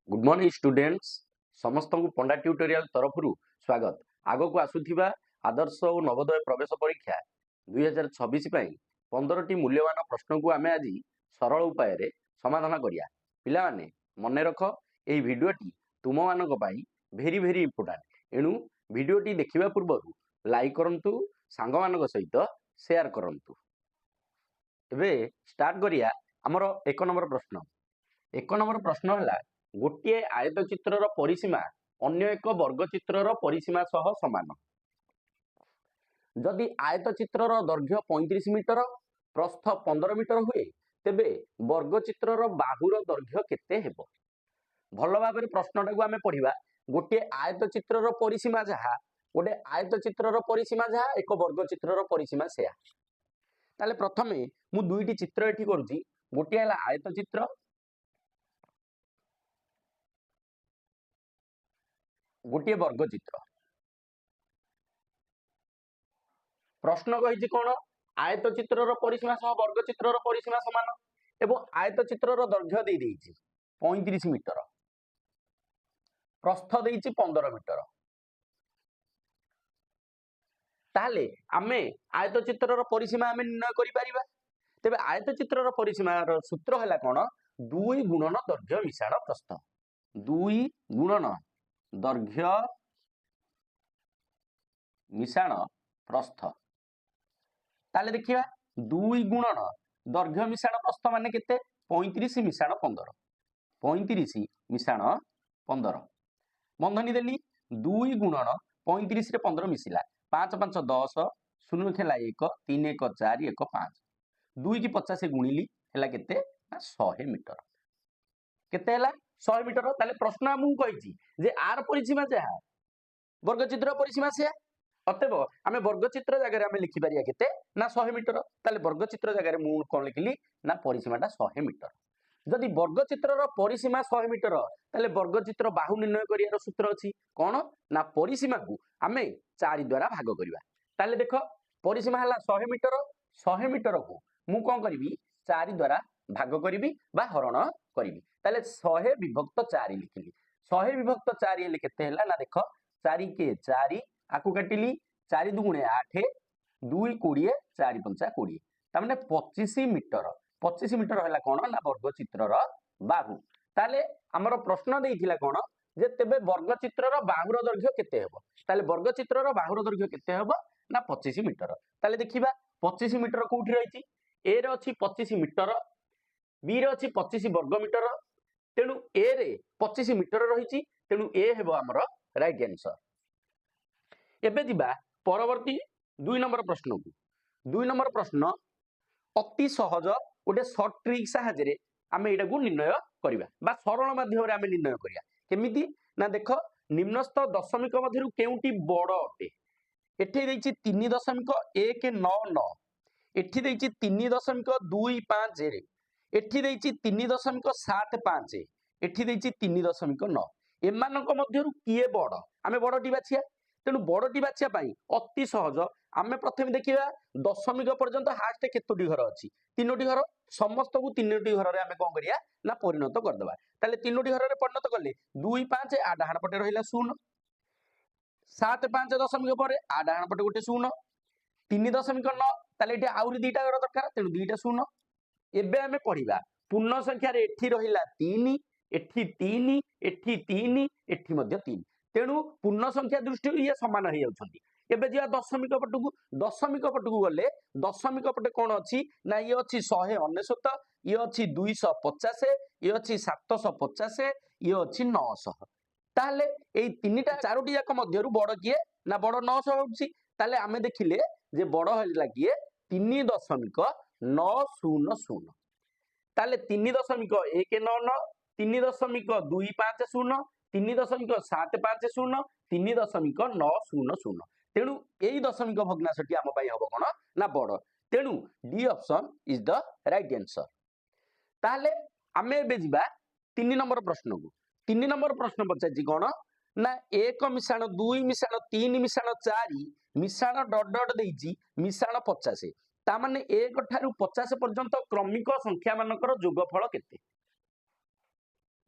Good morning students समस्त को पंडा tutorial तरफ स्वागत। आगो को आसुथिबा आदर्श और नवोदय प्रवेश परीक्षा 2026 15 टी मूल्यवान प्रश्न को आमे आज सरल उपाय रे समाधान करिया। पिला माने मन रख एई वीडियोटी तुम मानक पई भेरी भेरी इंपोर्टेंट। एणु वीडियोटी देखिबा पूर्व लाइक करंतु, सांग मानक सहित शेयर करंतु। एबे स्टार्ट करिया हमर 1 नंबर प्रश्न। 1 नंबर प्रश्न हला गोटे आयतचित्रर परिसीमा अन्य एक वर्गचित्रर परिसीमा सह समान। जदि आयतचित्रर दैर्घ्य 35 मीटर प्रस्थ 15 मीटर हुए तेबे वर्गचित्रर बाहुर दैर्घ्य केते हेबो। भल भाबरे प्रश्नटा को आमे पढ़िबा। गोटे आयतचित्रर परिसीमा जहा गोटे आयतचित्रर परिसीमा जहा एक वर्गचित्रर परिसीमा सेया। ताले प्रथमे मु दुईटी चित्र एठी करूची। गोटे हला आयतचित्र, गोटे वर्गचित्र। प्रश्न कही कौन आयतचित्रर परिसीमा सह वर्गचित्रर परिसीमा समान एवं आयतचित्रर दैर्घ्य दे देइछि 35 मीटर, प्रस्थ देइछि 15 मीटर। ताले आमे आयतचित्रर परिसीमा आमे निर्णय करि परिबा। तेबे आयतचित्रर परिसीमार सूत्र हला कोन 2 गुणन दैर्घ्य मिश्रण प्रस्थ। 2 गुणन दैर्घ्य मिश्रण प्रस्थ। ताले देखिबा 2 गुणन दैर्घ्य मिश्रण प्रस्थ माने केते 35 मिश्रण 15। 35 मिश्रण 15 बंधनी देली 2 गुणन 35 रे 15 मिसिला 5 5 10 0 खेला 1 3 1 4 1 5 2 की 50 गुणिली हेला केते 100 मीटर। केते हेला 100 मीटर। ताले प्रश्न मु कहिछि जे आर परिसीमा जहा वर्गचित्र परिसीमा से अतएव आमे वर्गचित्र जगह आमे लिखि पारिया केते ना 100 मीटर। ताले वर्गचित्र जगह मु कोन लिखिली ना परिसीमाटा 100 मीटर। जदि वर्गचित्रर परिसीमा 100 मीटर ताले वर्गचित्र बाहु निर्णय करियार सूत्र अछि कोन ना परिसीमा को आमे 4 द्वारा भाग करिवा। ताले देखो परिसीमा हला 100 मीटर। 100 मीटर को मु कोन करिवि 4 द्वारा भाग करिवि बा हरण करिवि। ताले 100 विभक्त 4 लिखिली। 100 विभक्त 4 हेले केते हला ना देखो 4 के 4 आकु काटिली 4 दुगुणे 8 2 20 4 5 20 तामने 25 मीटर। 25 मीटर हला कोन ना वर्गचित्रर बाहु। ताले हमर प्रश्न देइथिला कोन जे तेबे वर्गचित्रर बाहुर दैर्घ्य केते हेबो। ताले वर्गचित्रर बाहुर दैर्घ्य केते हेबो ना 25 मीटर। ताले देखिबा 25 मीटर कोउठी रहिछि ए रे अछि 25 मीटर, बी रे अछि 25 वर्ग मीटर। तेनु ए रे 25 मीटर रहिछि तेनु ए हेबो हमर राइट आंसर। एबे दिबा परवर्ती 2 नंबर प्रश्न को। 2 नंबर प्रश्न अति सहज गोटे शॉर्ट ट्रिक साहाय्य आमे एटा को निर्णय करिबा बा सरल माध्यम रे आमे निर्णय करिया। केमिति ना देखो निम्नस्थ दशमिक मध्यरु केउटी बड़ अटे। एठी दैछि 3.199, एठी दैछि 3.25 रे, एठी दैछि 3.75, एठी दैछि 3.9। एमानक मध्यरु किए बड़ आमे बड़टी बाछिया। तेणु बड़टी बाछिया पाई अति सहज आमे प्रथमे देखिबा दशमिक पर्यंत हास्ट केतोटी घर अछि 3टी घर। समस्त को 3टी घर रे आमे कोन करिया ना परिणत कर देबा। ताले 3टी घर रे परिणत करले 2 5 आ डाहाण पटे रहिला 0, 7 5 दशमिक परे आ डाहाण पटे गोटे 0, 3.9 ताले एठी आउरी दीटा घर दरकार तेणु दीटा 0। एबे आमे पढिबा पूर्ण संख्या रे एठी रहिला 3, एठी 3, एठी 3, एठी मध्ये 3। तेणु पूर्ण संख्या दृष्टि ये समान हो जाउछंती। एबे जिया दशमिक पटकू गले दशमिक पटे कोन अछि ना ये अछि 199, ये अछि 250, ये अछि 750, ये अछि 900। ताले एई तीनटा चारोटी जाक मध्यरु बड़ किए ना बड़ 900 होउछि। ताले आमे देखिले जे बड़ हला किए 3.900। ताले 3.199, 3.250, 3.750, 3.900। तेणु यही दशमिक भग्नांशटी आम पाई हबो कोन ना बड़। तेणु D option is the right answer. ताले आमे एबे जिबा 3 नंबर प्रश्न को। 3 नंबर प्रश्न पचाछि कोन ना 1 मिश्रण 2 मिश्रण 3 मिश्रण 4 मिश्रण डॉट डॉट देइछि मिश्रण 50। ता माने 1 ठारू 50 पर्यंत क्रमिक संख्या मानकर जोगफल केते।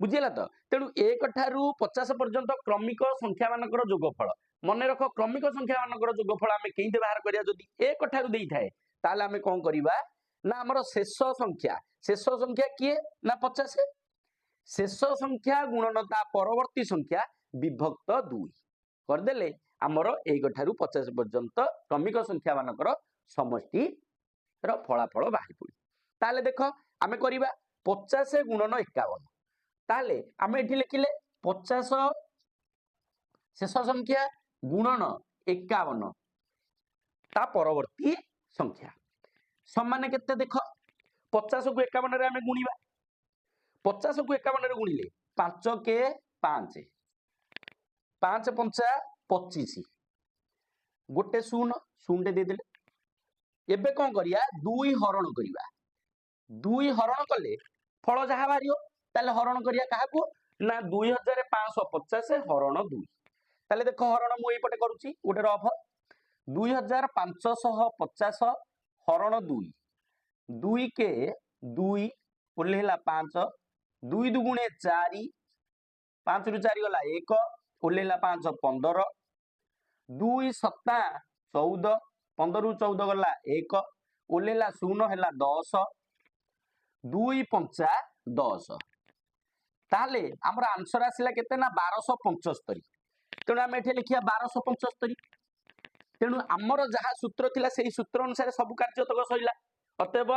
बुझीगला तो तेणु 1 ठारू 50 पर्यंत क्रमिक संख्या मानकर जोगफल मन रख क्रमिक संख्या मानकर जोगफल आम कहीं बाहर करिया जदि 1 ठारू देई थाए ताले आम कौन करिबा ना हमर शेष संख्या किए ना 50 शेष संख्या गुणन ता परवर्ती संख्या विभक्त 2 करदेले आमर 1 ठारू 50 पर्यंत क्रमिक संख्या मानकर समष्टि रो फलाफल बाहर पड़ी ताले देख आमे करिबा 50 गुणन 51 ताले आमे एठी लिखिले 50 शेष संख्या गुणन 51 ता परवर्ती संख्या समान केते देख 50 को 51 रे आमे गुणिबा 50 को 51 रे गुणिले 5 के 5 5 पंचा 25 गोटे शून्य शून्य दे देले एबे कोन करिया 2 हरण करिबा 2 हरण कले फल जहा बारियो ताले हरण करिया काहाकू ना 2550 हरण 2 ताले देखो हरण मु एई पटे करूची गोटे रफ 2550 हरण 2 2 के 2 ओल्हेला 5 2 दुगुणे 4 5 रु 4 गला 1 ओल्हेला 5 15 2 सत्ता 14 15 रु 14 गला 1 ओल्हेला 0 हैला 10 2 पंचा 10 ताले हमर आंसर आसिला केते ना 1275 तेणु आम एठे लिखिया 1275 तेणु आमर जहा सूत्र थिला सेही सूत्र अनुसार सब कार्य तक सइला अतएव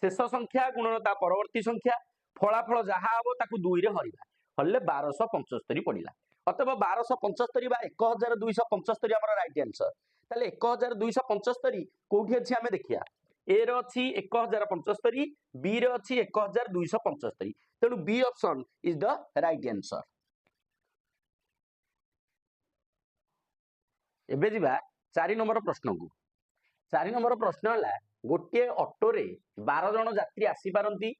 शेष संख्या गुणनता परवर्ती संख्या फलाफल जहा हबो ताकू 2 रे हरिबा हल्ले 1275 पडिला अतएव 1275 बा 1275 हमर राइट आंसर ताले 1275 कोठी अछि हमें देखिया ए रो अछि 1075 बी रो अछि 1275 तेणु B option is the right answer एबे जिबा 4 नंबर प्रश्न को 4 नंबर प्रश्न हला गोटे ऑटो रे 12 जन यात्री आसी पारंती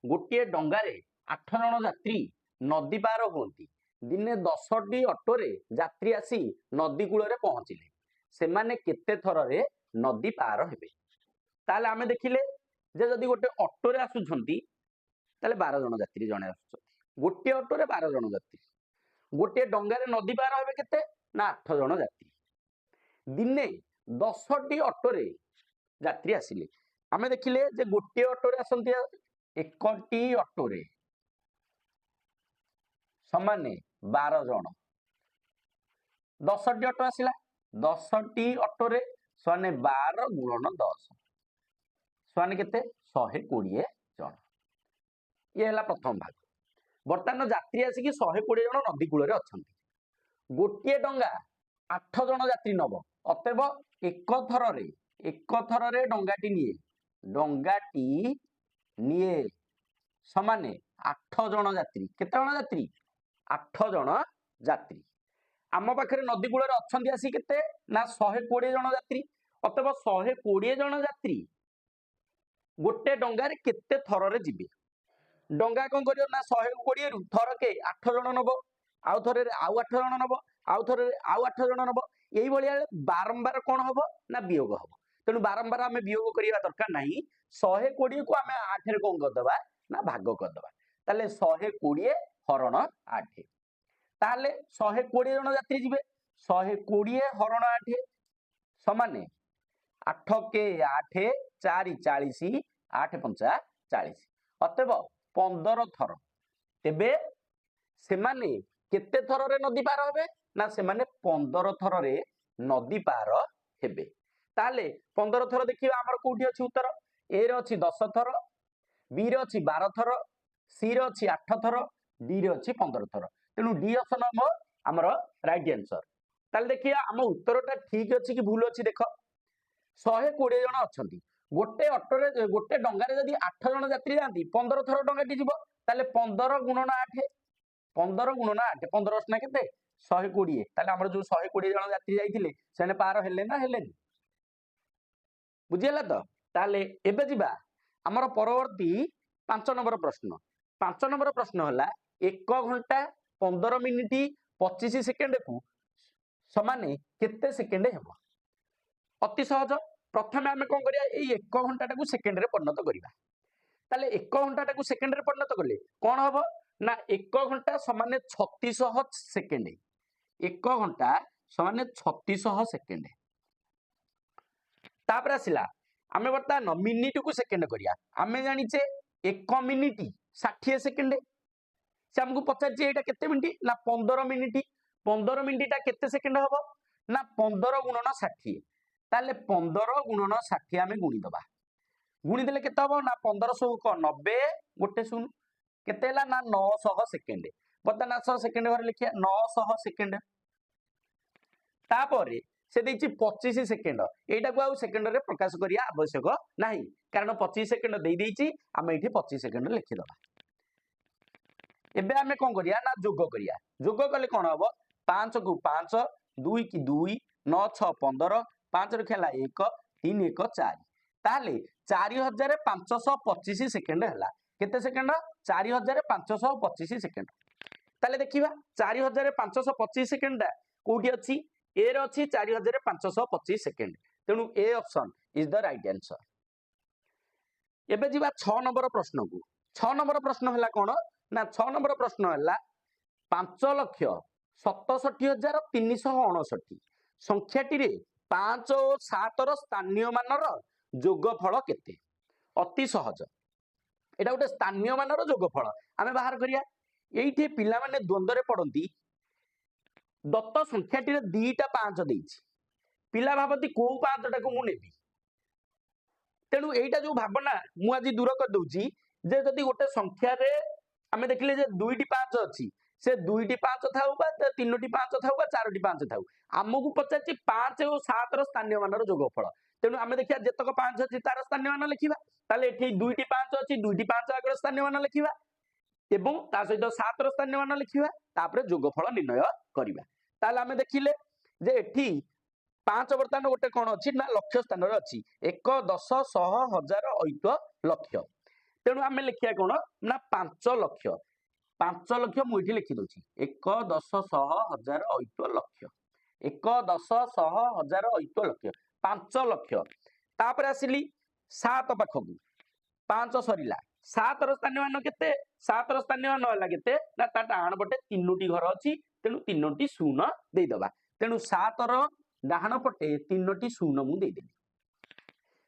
गोटे डंगा रे 8 जन यात्री नदी पार होंती दिने 10टी ऑटो रे यात्री आसी नदी कूल रे पहुंचिले से माने केते थर रे नदी पार हेबे ताले आमे देखिले जे जदि गोटे ऑटो रे आसुछंती ताले 12 जन यात्री जने आसुछंती गोटे ऑटो रे 12 जन यात्री गोटे डंगा रे नदी पार हेबे केते ना 8 जन यात्री दिने 10टी ऑटो रे यात्री आसिले आमे देखिले जे गोटे ऑटो रे आसंती एकटी ऑटो रे समाने 12 जन 10टी ऑटो आसिला 10टी ऑटो रे सने 12 गुणन 10 सने केते 120 जन ये हला प्रथम भाग वर्तमान यात्री आसी कि 120 जन नदी कूल रे अछंती गोटे डंगा 8 जन यात्री नब अतएव एक थर रे डंगाटी निये समाने 8 जन यात्री केते जन यात्री 8 जन यात्री आम पाखे नदी कूल रे अछंती आसी केते ना 120 जन यात्री अतएव 120 जन यात्री गोटे डंगा रे केते थर रे जिबे डंगा कोन करियो ना 120 रु थर के 8 जन नब आउ थरे आउ 8 जन नब आउ थरे आउ 8 जन नब एई भलिया बारंबार कोन हबो ना वियोग हबो तेनु बारंबार आमे वियोग करिया दरकार नाही 120 को आमे 8 रे कोन कर दबा ना भाग कर दबा ताले 120 हरण 8 ताले 120 जन यात्री जिबे 120 हरण 8 समाने 8 के 8 4 40 8 पंचा 40 अतएव 15 थर तेबे से माने केते थर रे नदी पार हेबे ना से माने 15 थर रे नदी पार हेबे ताले 15 थर देखिबा हमर कोठी अछि उत्तर ए रे अछि 10 थर बी रे अछि 12 थर सी रे अछि 8 थर डी रे अछि 15 थर तेनु डी ऑप्शन हमर राइट आंसर ताले देखिया हम उत्तरटा ठीक अछि कि भूल अछि देखो 120 जन अछंती गोटे ऑटो रे गोटे डंगा रे जदी 8 जन यात्री जांती 15 थर डंगाटी जिवो ताले 15 गुणन 8 15 गुणन 8 15 स्ना केते 120 ताले हमर जो 120 जन यात्री जाइथिले सेने पार हेले ना हेले बुझियला तो ताले एबे जिबा हमर परवर्ती 5 नंबर प्रश्न 5 नंबर प्रश्न हला 1 घंटा 15 मिनिट 25 सेकेंड को समाने केते सेकेंड हेबो अति सहज प्रथमे आमे कोन करिया एई 1 घंटा को सेकेंड रे परिणत करिबा ताले 1 घंटा को सेकेंड रे परिणत करले कोन हबो ना 1 घंटा समान 3600 सेकेंड 1 घंटा समान 3600 सेकेंड तापर आसिला आमे बर्तमान मिनिट को सेकेंड करिया आमे जानिचे 1 मिनिट 60 सेकेंड से हमको पचार एटा केते मिनिट ना 15 मिनिट 15 मिनिटा केते सेकेंड हबो ना 15 गुणन 60 ताले 15 गुणन 60 आमे गुणी दबा गुणी देले केते हबो ना 1500 को 90 गोटे शून्य केते हला ना 900 सेकेंड बर्तमान 900 सेकेंड घर लिखिया 900 सेकेंड तापर से देछि 25 सेकेंड एटा को आउ सेकेंड रे प्रकाश करिया आवश्यक नाही कारण 25 सेकेंड देई देछि आमे एठी 25 सेकेंड लिखि दबा एबे आमे कोन करिया ना जोग करिया जोग कले कोन हबो 5 को 5 2 की 2 9 6 15 5 रे खेला 1 3 1 4 ताले 4525 सेकेंड हला केते सेकेंड 4525 सेकेंड ताले देखिबा 4525 सेकेंड कोठी अछि ए रे अछि 4525 सेकेंड तेनु A option is the right answer एबे जिबा 6 नंबर प्रश्न को 6 नंबर प्रश्न हला कोन ना 6 नंबर प्रश्न हला 5,67,359 संख्याटी रे 5 और 7 रो स्थानीय मानर जोगफल केते अति सहज एटा गोटे स्थानीय मानर जोगफल आमे बाहर करिया एइठे पिला माने द्वंद्व रे पडंती दत्त संख्याटी रे दीटा 5 देइछि पिला भाबती को 5 टाको मु नेबी तेनु एइटा जो भावना मु आज दूर कर दउची जे जदी गोटे संख्या रे आमे देखले जे 2टी 5 अछि से 2टी 5 थाउ बा 3टी 5 थाउ बा 4टी 5 थाउ हमकु पचाछि 5 और 7 रो स्थानीय मानर जोगफल तेनु आमे देखिया जेतक 5 अछि तार स्थानीय मान लिखिबा ताले एठी 2टी 5 अछि 2टी 5 आगर स्थानीय मान लिखिबा एवं ता सहित 7 रो स्थानीय मान लिखिबा तापर जोगफल निर्णय करिबा ताले आमे देखिले जे एठी 5 वर्तमान गोटे कोन अछि ना लक्ष्य स्थान रे अछि 1 10 100 1000 ऐत लक्ष्य तेनु आमे लिखिया कोन ना 5 लक्ष्य 5 लक्ष्य मु इठी लिखि दोछि 1 10 100 1000 ऐत लक्ष्य 1 10 100 1000 ऐत लक्ष्य 5 लक्ष्य तापर आसिली 7 पाखकु 5 सरीला 7 रो स्थानीय मान केते 7 रो स्थानीय मान होला केते ना ता डाहण पटे 3टी घर अछि तेनु 3टी शून्य देई दबा तेनु 7 रो डाहण पटे 3टी शून्य मु देई देली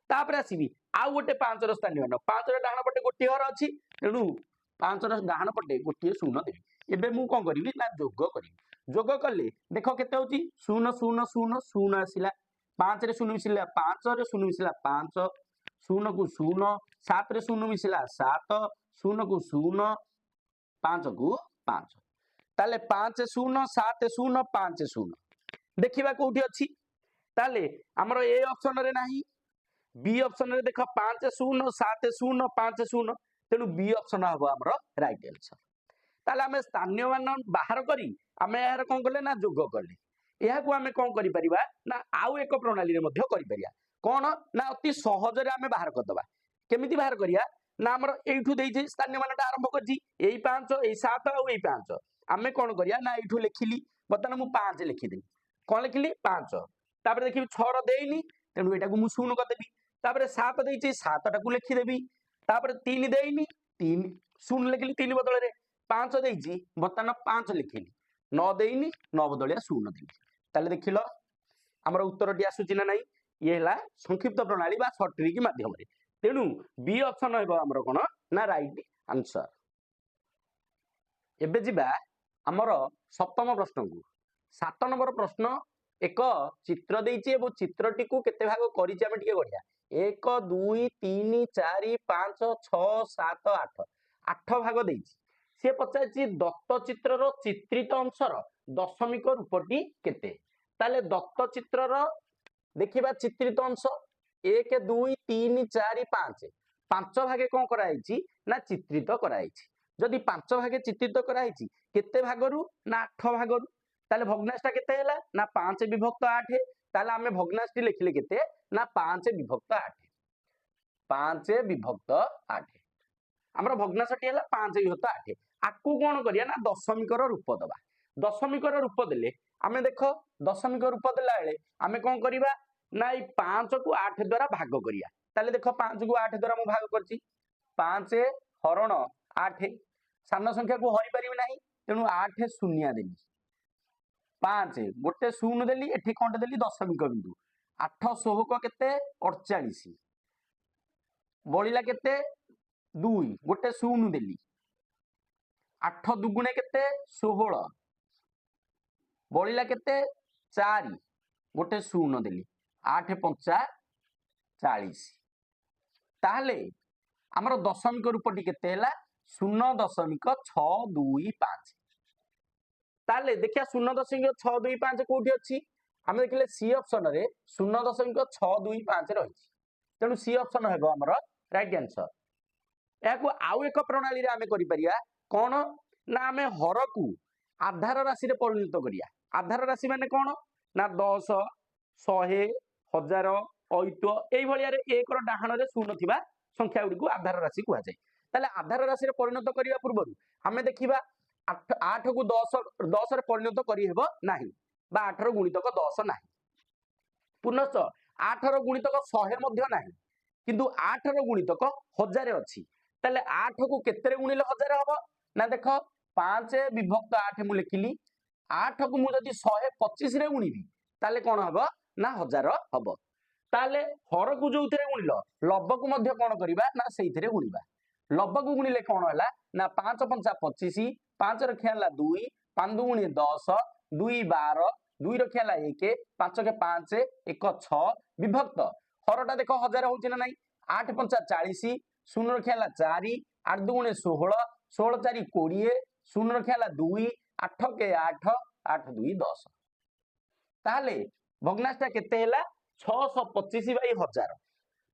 तापर आसीबी आउ गोटे 5 रो स्थानीय मान 5 रो डाहण पटे गोटी घर अछि तेनु 5 रो डाहण पटे गोटी शून्य देबी एबे मु कोन करिवि ना जोग करिवि जोग कले देखो केते होची 0 0 0 0 आसिला 5 रे 0 मिसिला 5 रे 0 मिसिला 5 0 को 0 7 रे 0 मिसिला 7 0 को 0 5 को 5 ताले 5 0 7 0 5 0 देखिबा कोठी अछि ताले हमरो ए ऑप्शन रे नाही बी ऑप्शन रे देखो 5 0 7 0 5 0 तेनु बी ऑप्शन हबो हमरो राइट आंसर ताले हमें स्थानीय मान बाहर करी हमें यार कोन करले ना जोग करले यह को हमें कोन करि परिबा ना आउ एक प्रणाली रे मध्य करि परिया कोन ना अति सहज रे हमें बाहर कर दबा केमिति बाहर करिया ना हमर एठू देइ छै स्थानीय मानटा आरंभ करजी एई 5 एई 7 और एई 5 हमें कोन करिया ना एठू लिखिली बतन मु 5 लिखि देई कोन लिखिली 5 तापर देखि 6 रो देइनी तेनु एटा को मु शून्य कर देबी तापर 7 देइ छै 7 टा को लिखि देबी तापर 3 देइनी 3 शून्य लिखिली 3 बदल रे 5 देइ छी बतन 5 लिखिली 9 देइनी 9 बदलिया शून्य देइनी ताले देखिलो हमर उत्तर टी आसुची ना नाही ये हला संक्षिप्त प्रणाली बा शॉर्ट ट्रिक माध्यम रे तेनु बी ऑप्शन हेबो हमर कोन ना राइट आंसर एबे जिबा हमर सप्तम प्रश्न को 7 नंबर प्रश्न एक चित्र देइची एबो चित्रटी को केते भाग करिची हम टिके गढिया 1 2 3 4 5 6 7 8 8 भाग देइची से पचाची दत्त चित्र रो चित्रित अंशर दशमिक रूपटी केते ताले दत्त चित्र रो देखिबा चित्रित अंश 1 2 3 4 5 5 भागे कोन कराइची ना चित्रित कराइची जदि 5 भागे चित्रित कराइची केते भागरु ना 8 भागरु ताले भग्नांशटा केते हैला ना 5 विभक्त 8 ताले हमें भग्नांशटी लिखले केते ना 5 विभक्त 8 5 विभक्त 8 हमर भग्नांशटी हैला 5 विभक्त 8 आकु कोन करिया ना दशमिकर रूप दबा दशमिकर रूप देले हमें देखो दशमिक रूप देला बेले हमें कोन करिबा ना 5 को 8 द्वारा भाग करिया ताले देखो 5 को 8 द्वारा मु भाग करची 5 हरण 8 सान संख्या को हरि पारि ना तेणु 8 शून्य देली 5 गोटे शून्य देली एठी कौन देली दशमिक बिंदु 8 16 केते 48 बळिला केते 2 गोटे शून्य देली 8 दुगुणे केते 16 बळिला केते 4 गोटे शून्य देली 8 पंचा 40 ताहले हमर दशमिक रूपटी केते हैला 0.625 ताले देखिया 0.625 कोठी अछि हम देखले सी ऑप्शन रे 0.625 रही तेणु सी ऑप्शन हेबो हमर राइट आंसर याको आउ एक प्रणाली रे आमे करि परिया कोन ना आमे हर को आधार राशि रे परिणत करिया आधार राशि माने कोन ना 10 100 1000 ऐतो एई भलिया रे एक रो डाहण रे शून्य थिबा संख्या गुडी को आधार राशि कुआ जाय ताले आधार राशि रे परिणत करिया पूर्व आमे देखिबा 8 को 10 रे परिणत करि हेबो नाही बा 8 रो गुणितक 10 नाही पुनश्च 8 रो गुणितक 100 मध्ये नाही किंतु 8 रो गुणितक 1000 अछि ताले 8 को केते रे गुणिले 1000 हबो ना देखो 5 विभक्त 8 मु लिखिली 8 को मु जदी 125 रे गुणिबी ताले कोन हबो ना 1000 हबो ताले हर को जोउथरे गुणिलो लब को मध्ये कोन करिबा ना सेइथरे गुणिबा लब को गुणिले कोन होला ना 5 पंचा 25 5 रखिया ला 2 5 गुणि 10 2 12 2 रखिया ला 1 5 के 5 1 6 विभक्त हरटा देखो 1000 होची ना नाही 8 पंचा 40 0 रखिया ला 4 8 दुगुणे 16 16 4 20 0 रखिया ला 2 8 के 8 8 2 10 ताले भग्नांशटा केते हैला 625 बाई 1000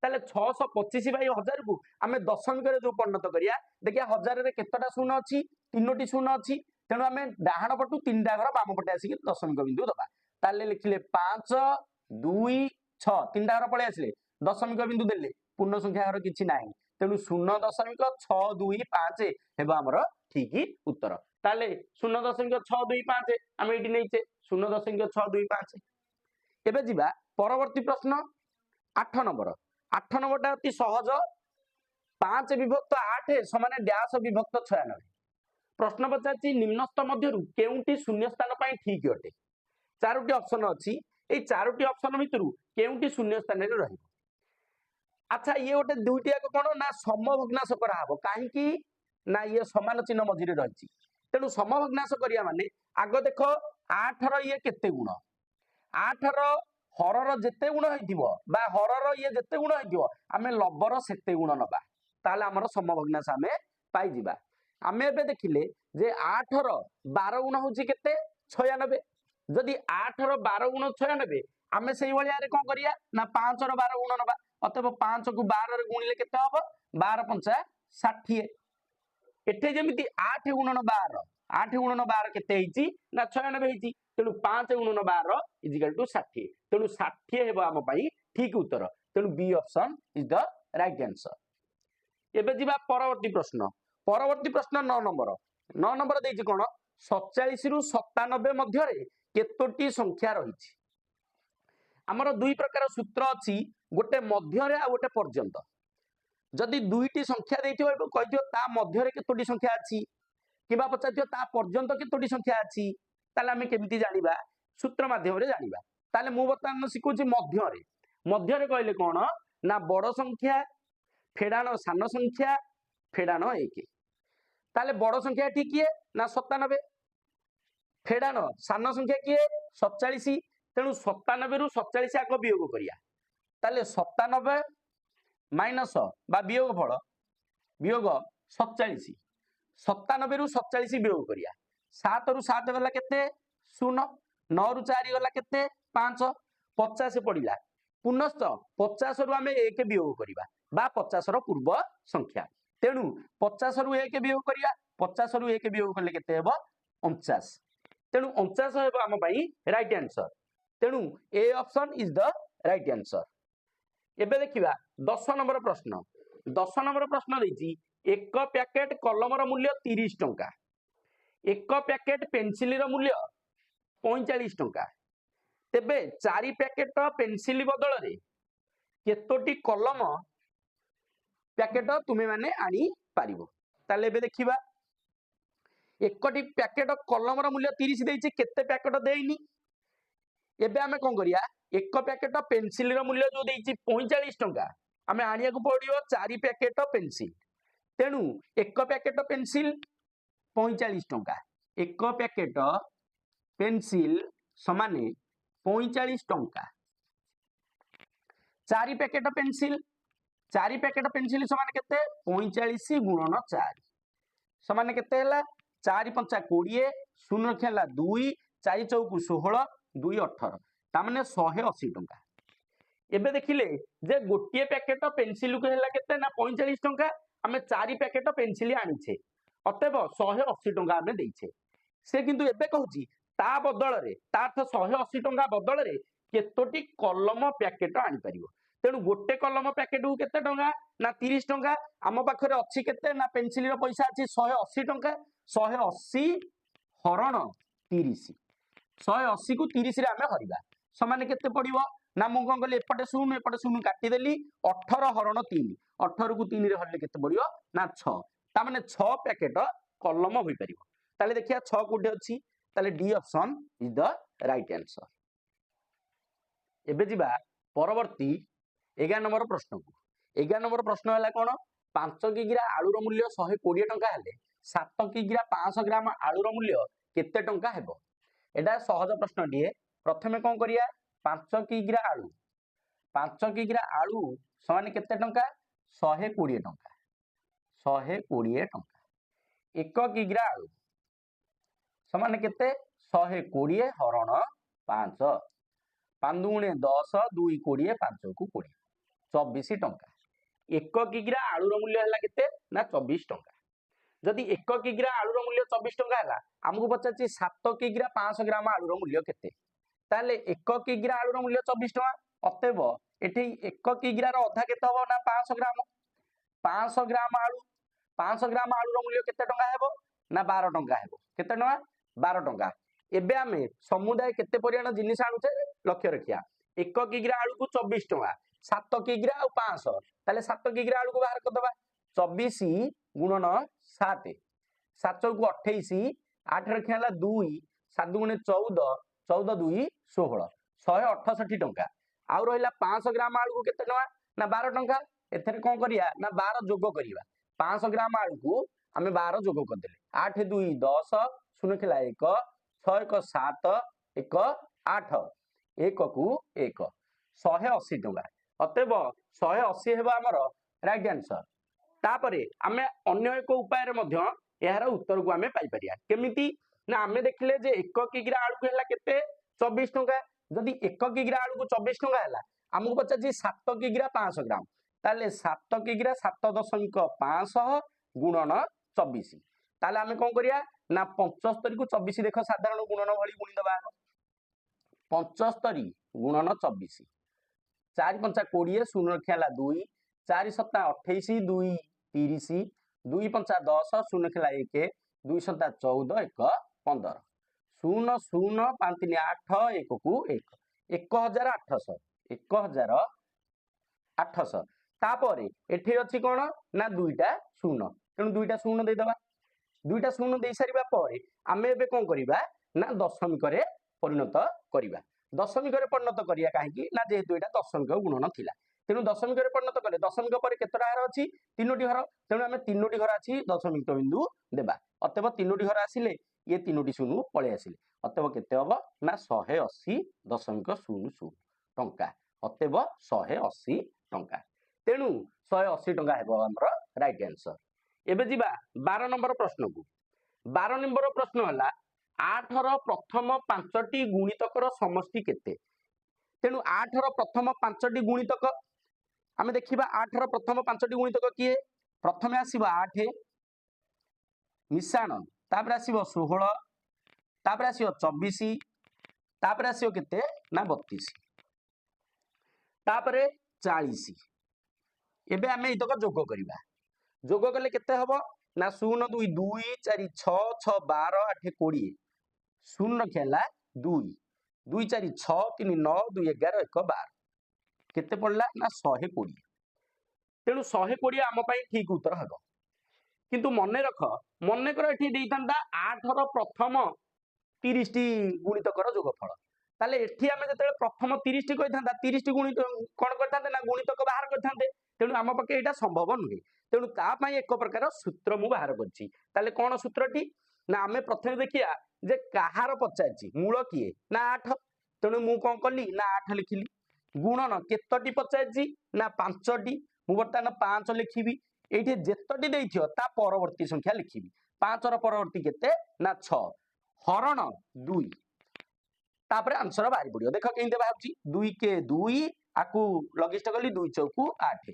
ताले 625 बाई 1000 को आमे दशमिक रे जो परिणत करिया देखिया 1000 रे केतटा शून्य अछि तीनोटी शून्य अछि तेणु आमे डाहाण पटु तीनटा घर बाम पटे आसी दशमिक बिंदु दबा ताले लिखिले 5 2 6 तीनटा घर पळे आसिले दशमिक बिंदु देले पूर्ण संख्या घर किछि नाही तेणु 0.625 हेबा हमर ठीक उत्तर ताले 0.625 आमे एटी नैचे 0.625 एबे जिबा परवर्ती प्रश्न 8 नंबर टा अति सहज 5 विभक्त 8 समान डैश विभक्त 96 प्रश्न पचाछि निम्नस्थ मध्यरु केउंटी शून्य स्थान पई ठीक अटे चारोटी ऑप्शन अछि ए चारोटी ऑप्शन भितरु केउंटी शून्य स्थान रे रहिबो अच्छा ये गोटे दुईटी याक कोन ना समभग्नांश करा हबो काहे कि ना ये समान चिन्ह मझिरे रहिछि तेनु समभग्नांश करिया माने आगो देखो 8 रो ये केते गुण 8 रो हरर जेते गुण होइथिबो बा हरर ये जेते गुण होइथिबो आमे लबर सेते गुण नबा ताले हमर समभग्नांश आमे पाई जिबा आमे एबे देखिले जे 8 रो 12 गुण होछि केते 96 जदि 8 रो 12 गुण 96 आमे सेही भलिया रे कोन करिया ना 5 रो 12 गुण नबा अतः 5 को 12 रे गुणिले केते हबो 12 पंचा 60 एठे जेमिति 8 गुणन 12 8 गुणन 12 केते हिची ना 96 हिची तेनु 5 गुणन 12 इक्वल टू 60 तेनु 60 हेबो हम पई ठीक उत्तर तेनु B option is the right answer एबे जिबा परवर्ती प्रश्न 9 नंबर देछि कोन 47 रु 97 मध्य रे केतोटी संख्या रहिछि हमर दुई प्रकार सूत्र अछि गोटे मध्य रे आ गोटे पर्यंत जदि दुईटी संख्या देइथिबो कहिथियो ता मध्य रे केतोटी संख्या अछि किबा पचाथियो ता पर्यंत केतोटी संख्या अछि ताले हमें केमिति जानिबा सूत्र माध्यम रे जानिबा ताले मु बर्तमान सिखुछि मध्य रे कहले कोन ना बड़ संख्या फेडाण सान संख्या फेडाण 1 ताले बड़ संख्या ठीक किए ना 97 फेडाण सान संख्या किए 47 तेणु 97 रु 47 आग वियोग करिया ताले 97 माइनस बा वियोग फल वियोग 47 97 रु 47 वियोग करिया 7 रु 7 गला केते 0 9 रु 4 गला केते 5 50 पड़िला पुनश्च 50 रु आमे 1 वियोग करिबा बा 50 रो पूर्व संख्या तेणु 50 रु 1 वियोग करिया 50 रु 1 वियोग करले केते हेबो 49 तेणु 49 हेबो हम पई राइट आंसर तेणु ए option is the right answer एबे देखिबा 10 नंबर प्रश्न देछि एक पैकेट कलम रो मूल्य 30 टंका एक पैकेट पेंसिल रो मूल्य 45 टंका तेबे 4 पैकेट पेंसिल बदल रे केतोटी कलम पैकेट तुमे माने आनी पारिबो ताले एबे देखिबा एकटी पैकेट कलम मूल्य 30 देइछि केते पैकेट देइनी एबे आमे कोन करिया एक पैकेट पेंसिल मूल्य जो देइछि 45 टंका आमे आनिया को पड़ियो 4 पैकेट पेंसिल तेणु एक पैकेट पेंसिल 45 टंका एक पैकेट पेंसिल समाने 45 टंका 4 पैकेट पेंसिल समाने केते 45 गुणन 4 समाने केते हला 4 पंचा 20 शून्य खेला 2 4 चौकु 16 2 18 तामने 180 टंका एबे देखिले जे गोटे पैकेट पेंसिल को हला केते ना 45 टंका आमे 4 पैकेट पेंसिल आनिछे अतएव 180 टंका आमे देइछे से किंतु एबे कहूची ता बदल रे ता अर्थ 180 टंका बदल रे केतोटी कलम पैकेट आनी परिबो तेणु गोटे कलम पैकेट को केते टंका ना 30 टंका आम पाखरे अछि केते ना पेंसिल रो पैसा अछि 180 टंका 180 हरण 30 180 को 30 रे आमे हरिबा समान केते पड़िबो ना मु कोन कहले एपटे शून्य काटी देली 18 हरण 3 18 को 3 रे हरले केते पड़िबो ना 6 ता माने 6 पैकेट कलम होई परिबो ताले देखिया 6 कोठे अछि ताले D option is the right answer एबे जिबा परवर्ती 11 नंबर प्रश्न को 11 नंबर प्रश्न हला कोन 5 किग्रा आलू रो मूल्य 120 टंका हेले 7 किग्रा 500 ग्राम आलू रो मूल्य केते टंका हेबो एडा सहज प्रश्न दिए प्रथमे कोन करिया 5 किग्रा आलू समान केते टंका 120 टंका 120 टंका 1 किग्रा आलू समान केते 120 हरण 5 5 गुणे 10 2 20 5 को 20 24 टंका 1 किग्रा आलू रो मूल्य हला केते ना 24 टंका जदि 1 किग्रा आलू रो मूल्य 24 टंका हला हमकु पचाछि 7 किग्रा 500 ग्राम आलू रो मूल्य केते ताले 1 किग्रा आलू रो मूल्य 24 टंका अतएव एठी 1 किग्रा रो आधा केते हो ना 500 ग्राम आलू रो मूल्य केते टंका हेबो ना 12 टंका हेबो केते टंका 12 टंका एबे आमे समुदाय केते परिमाण जिनिस आनुचे लक्ष्य रखिया 1 किग्रा आलू को 24 टंका 7 किग्रा और 500 ताले 7 किग्रा आलू को बाहर कर दबा 24 गुणन 7 7 को 28 8 रखियाला 2 7 गुणे 14 14 2 16 168 टंका आउ रहिला 500 ग्राम आलू को केते टंका ना 12 टंका एथरे कोन करिया ना 12 जोग करिया 500 ग्राम आलू को आमे 12 जोग कर देले 8 2 10 शून्य खेला 1 6 1 7 1 8 1 को 1 180 टंका अतएव 180 हेबा हमर राइट आंसर तापरे आमे अन्य एक उपाय रे मध्य यार उत्तर को आमे पाई परिया केमिति ना आमे देखले जे 1 किग्रा आलू को हला केते 24 टंका जदि 1 किग्रा आलू को 24 टंका हला हमको पचाछि 7 किग्रा 500 ग्राम ताले 7 किग्रा 7.500 गुणन 24 ताले आमे कोन करिया ना 75 को 24 देखो साधारण गुणन भली गुणी दबा 75 गुणन 24 4 5 20 शून्य खेला 2 4 7 28 2 30 2 5 10 शून्य खेला 1 2 7 14 1 15 0 0 5 3 8 1 को 1 1800 1800 तापरे एठी अछि कोन ना दुईटा शून्य तेणु दुईटा शून्य दे दबा दुईटा शून्य दे सारिबा परे आमे एबे कोन करिबा ना दशमिक रे परिणत करिबा दशमिक रे परिणत करिया काहेकि ना जेहेतु एटा दशमिक गुणन थिला तेणु दशमिक रे परिणत कले दशमिक पर केतरा हर अछि तीनोटी हर तेणु आमे तीनोटी हर अछि दशमिक बिंदु देबा अतएव तीनोटी हर आसिले ये तीनोटी शून्य पळे आसिले अतएव केते हबो ना 180.00 टंका अतएव 180 टंका तेणु 180 टंका हेबो हमर राइट आंसर एबे जिबा 12 नंबर प्रश्न को 12 नंबर प्रश्न हला 8 रो प्रथम 5टी गुणितकर समष्टि केते तेणु 8 रो प्रथम 5टी गुणितक आमे देखिबा 8 रो प्रथम 5टी गुणितक किए प्रथमे आसीबा 8 मिसाण तापर आसीबो 16 तापर आसीबो 24 तापर आसीबो केते ना 32 तापर 40 एबे आमे इतक जोग करिबा जोग कले केते हबो ना 0 2 2 4 6 6 12 8 20 0 खेला 2 2 4 6 3 9 2 11 1 12 केते पड़ला ना 120 तेणु 120 आम पाई ठीक उत्तर हबो किंतु मन रख मनकर ये देता 8 ର प्रथम 30 टी गुणितकर जोगफल ताले एठी आमे जते प्रथम 30 टी कहिथांता 30 टी गुणित कोन करथांते ना गुणितक बाहर करथांते तेणु आम पके एटा संभव नुहे तेणु ता पई एक प्रकार सूत्र मु बाहर करछि ताले कोन सूत्रटी ना आमे प्रथम देखिया जे कहार पचारछि मूल किए ना 8 तेणु मु कोन कली ना 8 लिखिली गुणन केतटी पचारछि ना 5 टी मु बर्तमान 5 लिखिबी एठी जेतटी देइथियो ता परवर्ती संख्या लिखिबी 5 ର परवर्ती केते ना 6 हरण 2 तापर आंसर बाहरी पड़ियो देख केंते बाहरची 2 के 2 आकु लगिस्ट कली 2 चौकु 8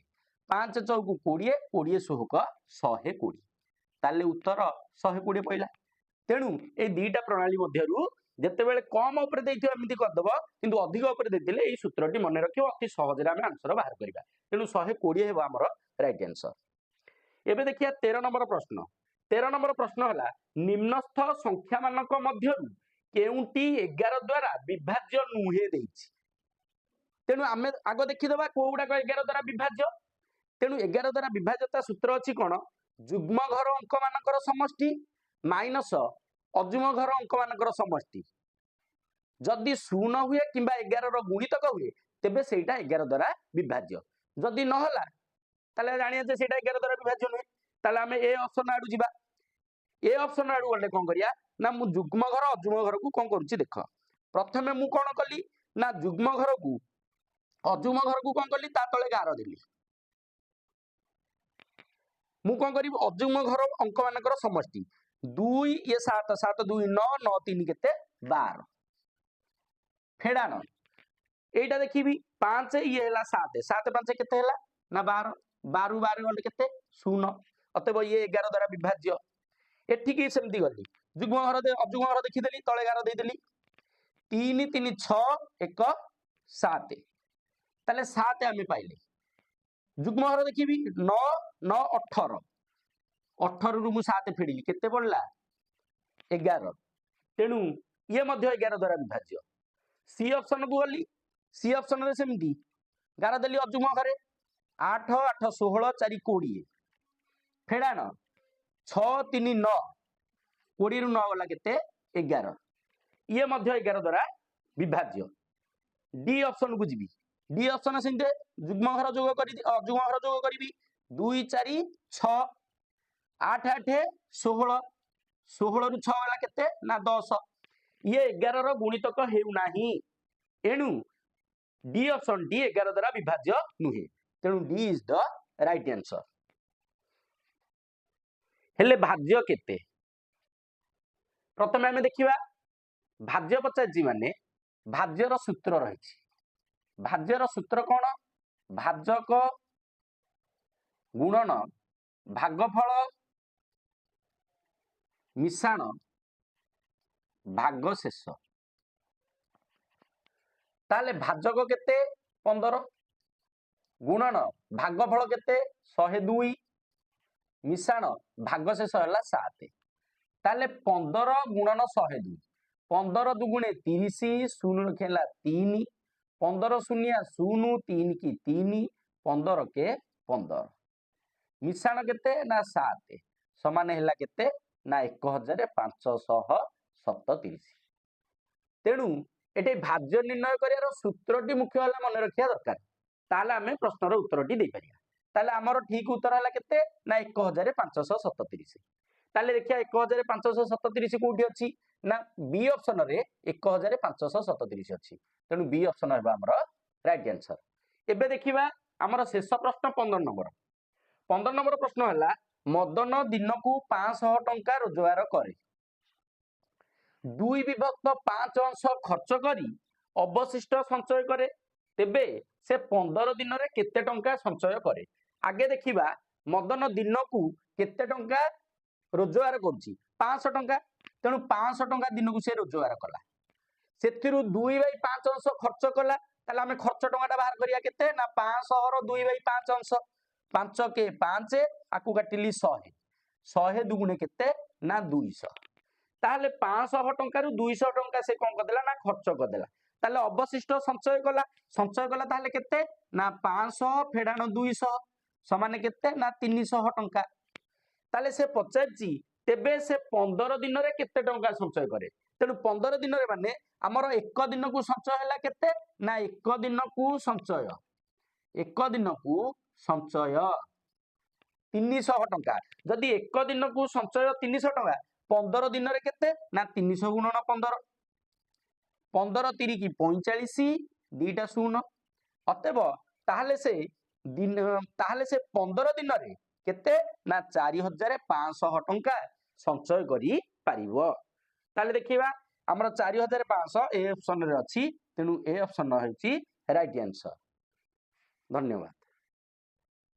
5 चौकु 20 20 सोहक 120 ताले उत्तर 120 पइला तेणु ए दीटा प्रणाली मध्यरु जेतेबेले कम ऊपर देइथियो एमिति करदबो किंतु अधिक ऊपर देतिले ए सूत्रटी मन रखियो अति सहज रे हम आंसर बाहर करिबा तेणु 120 हेबो हमर राइट आंसर एबे देखिया 13 नंबर प्रश्न 13 नंबर प्रश्न हला निम्नस्थ संख्या मानक मध्यरु केउंटी 11 द्वारा विभाज्य नुहे देइछि तेणु आमे आगो देखिदबा कोउडा 11 द्वारा विभाज्य तेणु 11 द्वारा विभाज्यता सूत्र अछि कोन जुग्म घर अंक मानकर समष्टि माइनस अजुम घर अंक मानकर समष्टि जदि 0 हुए किंबा 11 रो गुणितक हुए तेबे सेटा 11 द्वारा विभाज्य जदि न होला ताले जानिया जे सेटा 11 द्वारा विभाज्य नुहे ताले आमे ए ऑप्शन आडू जिबा ए ऑप्शन आडू गले कोन करिया ना मु जुग्म घर अजुम घर को कोन करूची देख प्रथमे मु कोन कली ना जुग्म घर को अजुम घर को कोन कली ता तळे गार देली मु कोन करी अजुम घर अंक मानकर समष्टि 2 ये 7 7 2 9 9 3 केते 12 फेडान एटा देखिबी 5 ये हला 7 7 5 केते हला ना 12 12 12 गले केते 0 अतएव ये 11 द्वारा विभाज्य एठी की सेमती गली जुग्म घर दे अजुम घर देखि देली तळे गार दे देली 3 3 6 1 7 ताले 7 आमे पाइले जुग्म घर देखिबी 9 9 18 18 रु मु 7 फेडिली केते पड़ला 11 तेणु ये मध्य 11 द्वारा विभाज्य सी ऑप्शन को गली सी ऑप्शन रे सेमती गार देली अजुम घरे 8 8 16 4 20 फेडान 6 3 9 20 रु 9 गला केते 11 ये मध्य 11 द्वारा विभाज्य डी ऑप्शन को जीवी डी ऑप्शन सेंते जुग्म घर जोग करी अजुम घर जोग करीबी 2 4 6 8 8 16 16 रु 6 गला केते ना 10 ये 11 रो गुणितक हेउ नाही एणु डी ऑप्शन डी 11 द्वारा विभाज्य नुहे तेणु D is the right answer हेले भाज्य केते प्रथमे हमें देखिबा भाज्य पचाजी माने भाज्यर सूत्र रही भाज्यर सूत्र कौन भाजक गुणन भागफल मिश्रण भागशेष ताले भाजक केते 15 गुणन भागफल केते 102 मिश्रण भागशेष हला 7 ताले 15 गुणन 102 15 दुगुणे 30 शून्य लिखेला 3 15 शून्य 0 3 की 3 15 के 15 मिश्रण केते ना 7 समान हेला केते ना 1537 तेणु एटे भाज्य निर्णय करियार सूत्रटी मुख्य हला मन रखिया दरकार ताले आमे प्रश्नर उत्तरटी दे परिया ताले हमर ठीक उत्तर हला केते ना 1537 ताले देखिया 1537 कोठी अछि ना बी ऑप्शन रे 1537 अछि तेणु बी ऑप्शन हेबा हमर राइट आंसर एबे देखिबा हमर शेष प्रश्न 15 नंबर प्रश्न हला मदन दिनकू 500 टंका रोजगार करे 2 विभक्त 5 अंश खर्च करी अवशिष्ट संचय करे तेबे से 15 दिन रे केते टंका संचय करे आगे देखिबा मदन दिनकू केते टंका रोजगार करछि 500 टंका तेणु 500 टंका दिन को से रोजगार कला सेथिरु 2/5 अंश खर्च कला ताले हमें खर्च टंका बाहर करिया केते ना 500 रो 2/5 अंश 5 के 5 आकु काटिली 100 100 दुगुणे केते ना 200 ताले 500 टंका रु 200 टंका से कोन कर देला ना खर्च कर देला ताले अवशिष्ट संचय कला ताले केते ना 500 फेडाण 200 समान केते ना 300 टंका ताले से पचारछि तेबे से 15 दिन रे केते टंका संचय करे तेणु 15 दिन रे माने हमर एक दिन को संचय हैला केते ना एक दिन को संचय 300 टंका जदि एक दिन को संचय 300 टंका 15 दिन रे केते ना 300 गुणन 15 15 3 की 45 दीटा शून्य अतएव ताहले से 15 दिन रे केते ना 4500 टंका संचय करी पारिबो ताले देखिबा हमर 4500 ए ऑप्शन रे अछि तेनु ए ऑप्शन हेछि राइट आंसर। धन्यवाद।